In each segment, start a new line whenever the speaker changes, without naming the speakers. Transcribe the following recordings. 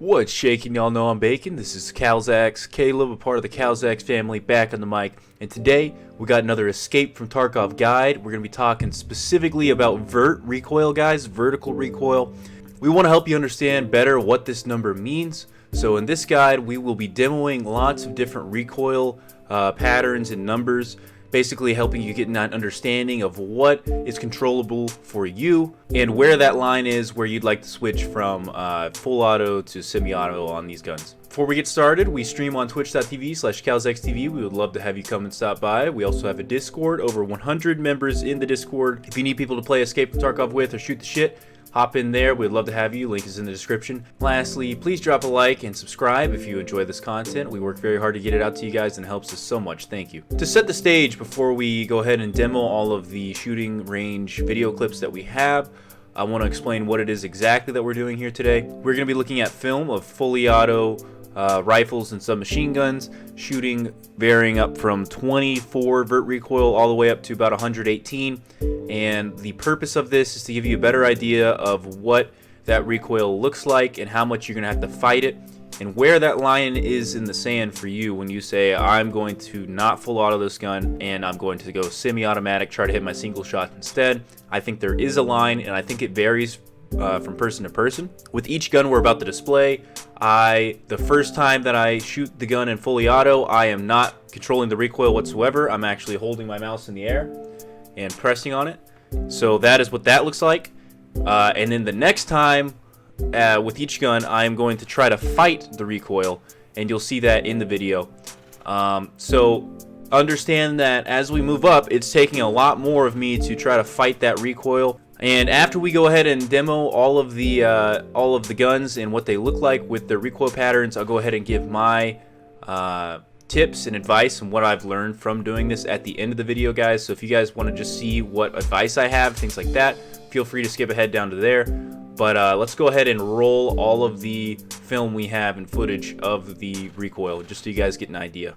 What's shaking? Y'all know I'm Bacon. This is Calzax Caleb, a part of the Calzax family, back on the mic. And today, we got another Escape from Tarkov guide. We're going to be talking specifically about Vert Recoil, guys, vertical recoil. We want to help you understand better what this number means. So in this guide, we will be demoing lots of different recoil patterns and numbers, basically helping you get an understanding of what is controllable for you and where that line is where you'd like to switch from full auto to semi-auto on these guns. Before we get started, we stream on twitch.tv/CalzXTV. We would love to have you come and stop by. We also have a Discord, over 100 members in the Discord. If you need people to play Escape from Tarkov with or shoot the shit, hop in there. We'd love to have you. Link is in the description. Lastly, please drop a like and subscribe if you enjoy this content. We work very hard to get it out to you guys and it helps us so much. Thank you. To set the stage before we go ahead and demo all of the shooting range video clips that we have, I want to explain what it is exactly that we're doing here today. We're going to be looking at film of fully auto rifles and submachine guns, shooting varying up from 24 vert recoil all the way up to about 118. And the purpose of this is to give you a better idea of what that recoil looks like and how much you're going to have to fight it, and where that line is in the sand for you when you say, I'm going to not full auto this gun and I'm going to go semi-automatic, try to hit my single shot instead. I think there is a line, and I think it varies from person to person. With each gun we're about to display, the first time that I shoot the gun in fully auto, I am not controlling the recoil whatsoever. I'm actually holding my mouse in the air and pressing on it. So that is what that looks like. And then the next time with each gun, I'm going to try to fight the recoil, and you'll see that in the video. So understand that as we move up, it's taking a lot more of me to try to fight that recoil. And after we go ahead and demo all of the guns and what they look like with the recoil patterns, I'll go ahead and give my tips and advice and what I've learned from doing this at the end of the video, guys. So if you guys want to just see what advice I have, things like that, feel free to skip ahead down to there. But let's go ahead and roll all of the film we have and footage of the recoil, just so you guys get an idea.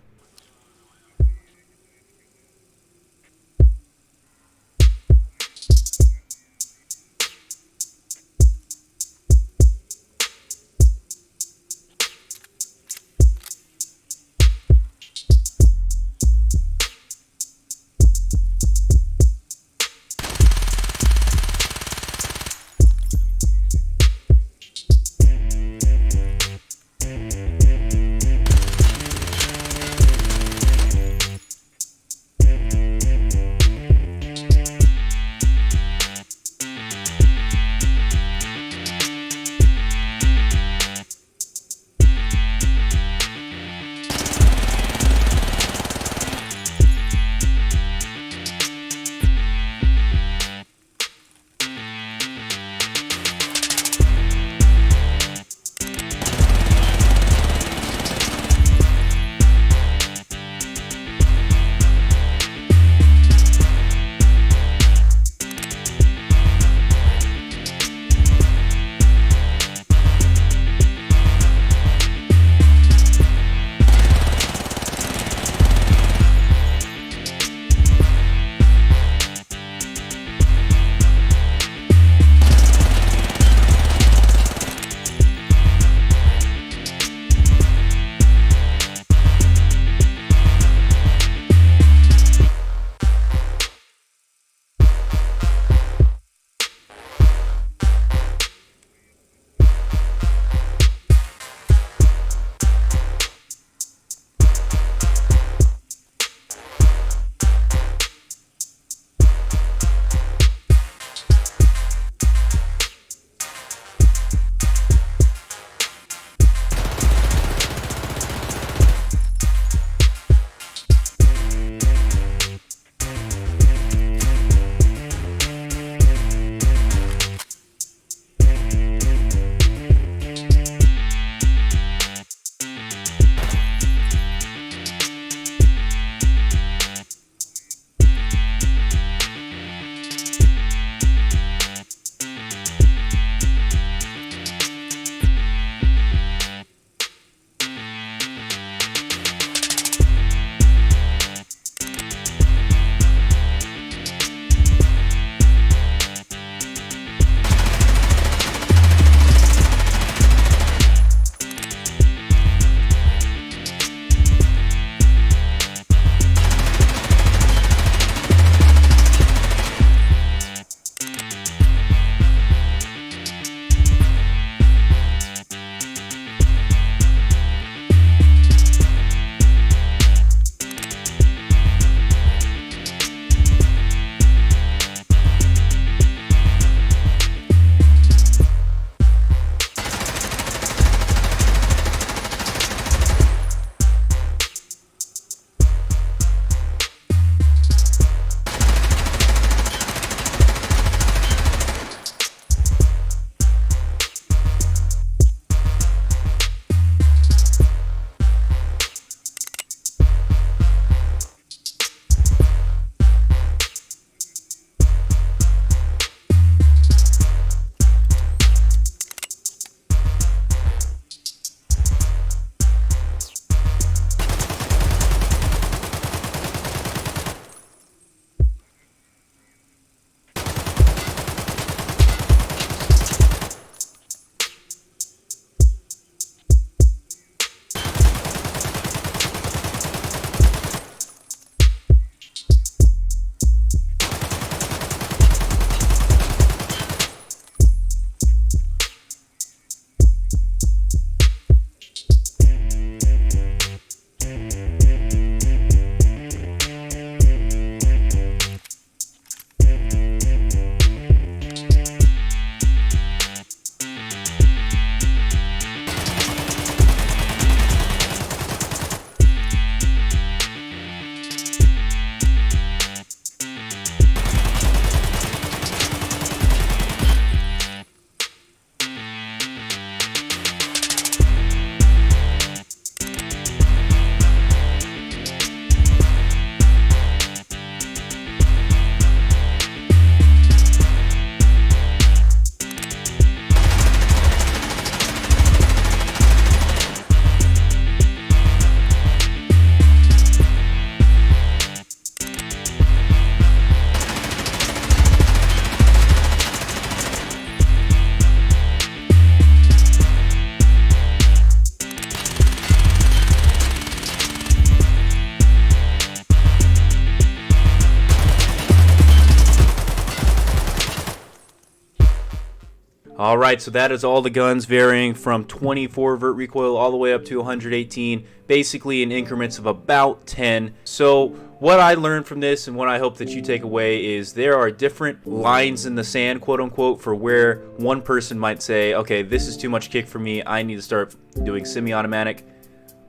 Alright, so that is all the guns varying from 24 Vert Recoil all the way up to 118, basically in increments of about 10. So what I learned from this and what I hope that you take away is there are different lines in the sand, quote unquote, for where one person might say, okay, this is too much kick for me, I need to start doing semi-automatic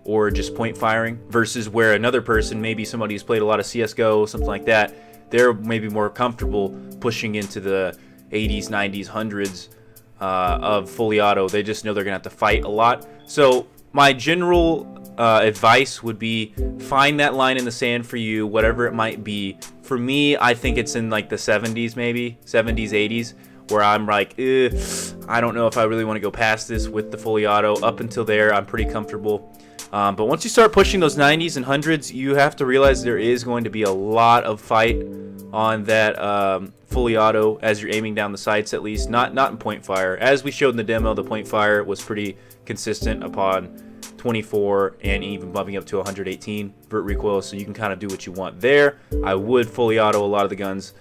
or just point firing, versus where another person, maybe somebody who's played a lot of CSGO, something like that, they're maybe more comfortable pushing into the 80s, 90s, 100s of fully auto. They just know they're gonna have to fight a lot. So my general advice would be find that line in the sand for you, whatever it might be. For me, I think it's in like the 70s, maybe 70s, 80s, where I'm like, I don't know if I really want to go past this with the fully auto. Up until there, I'm pretty comfortable. But once you start pushing those 90s and 100s, you have to realize there is going to be a lot of fight on that fully auto as you're aiming down the sights, at least. Not in point fire. As we showed in the demo, the point fire was pretty consistent upon 24 and even bumping up to 118 Vert Recoil, so you can kind of do what you want there. I would fully auto a lot of the guns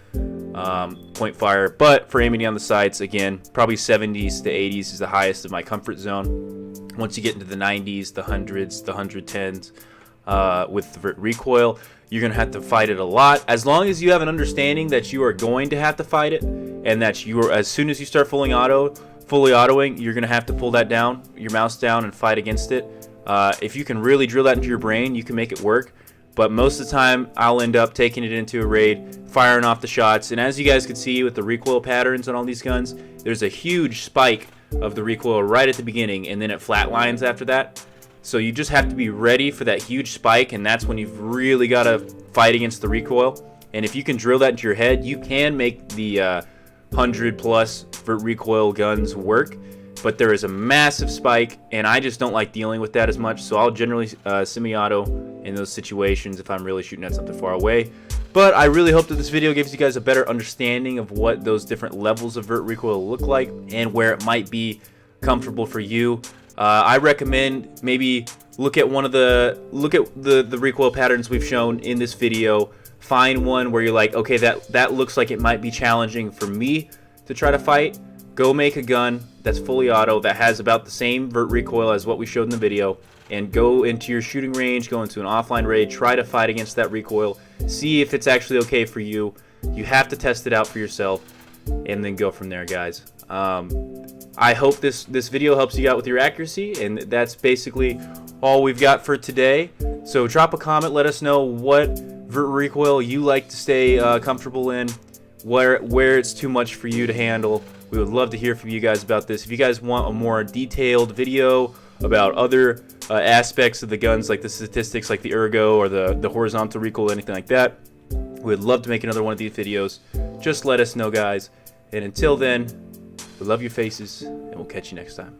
point fire, but for aiming down the sights, again, probably 70s to 80s is the highest of my comfort zone. Once you get into the 90s, the 100s, the 110s with the Vert Recoil, you're going to have to fight it a lot. As long as you have an understanding that you are going to have to fight it, and that you are, as soon as you start fully autoing, you're going to have to pull that down, your mouse down, and fight against it. If you can really drill that into your brain, you can make it work. But most of the time, I'll end up taking it into a raid, firing off the shots. And as you guys can see with the recoil patterns on all these guns, there's a huge spike of the recoil right at the beginning, and then it flatlines after that. So you just have to be ready for that huge spike, and that's when you've really got to fight against the recoil. And if you can drill that into your head, you can make the 100 plus Vert Recoil guns work. But there is a massive spike, and I just don't like dealing with that as much, so I'll generally semi-auto in those situations if I'm really shooting at something far away. But I really hope that this video gives you guys a better understanding of what those different levels of Vert Recoil look like and where it might be comfortable for you. I recommend maybe look at the recoil patterns we've shown in this video. Find one where you're like, okay, that looks like it might be challenging for me to try to fight. Go make a gun that's fully auto that has about the same Vert Recoil as what we showed in the video, and go into your shooting range, go into an offline raid, try to fight against that recoil, see if it's actually okay for you. You have to test it out for yourself, and then go from there, guys. I hope this video helps you out with your accuracy, and that's basically all we've got for today. So drop a comment, let us know what Vert Recoil you like to stay comfortable in, where it's too much for you to handle. We would love to hear from you guys about this. If you guys want a more detailed video about other aspects of the guns, like the statistics, like the ergo or the horizontal recoil, anything like that, we would love to make another one of these videos. Just let us know, guys. And until then, we love your faces, and we'll catch you next time.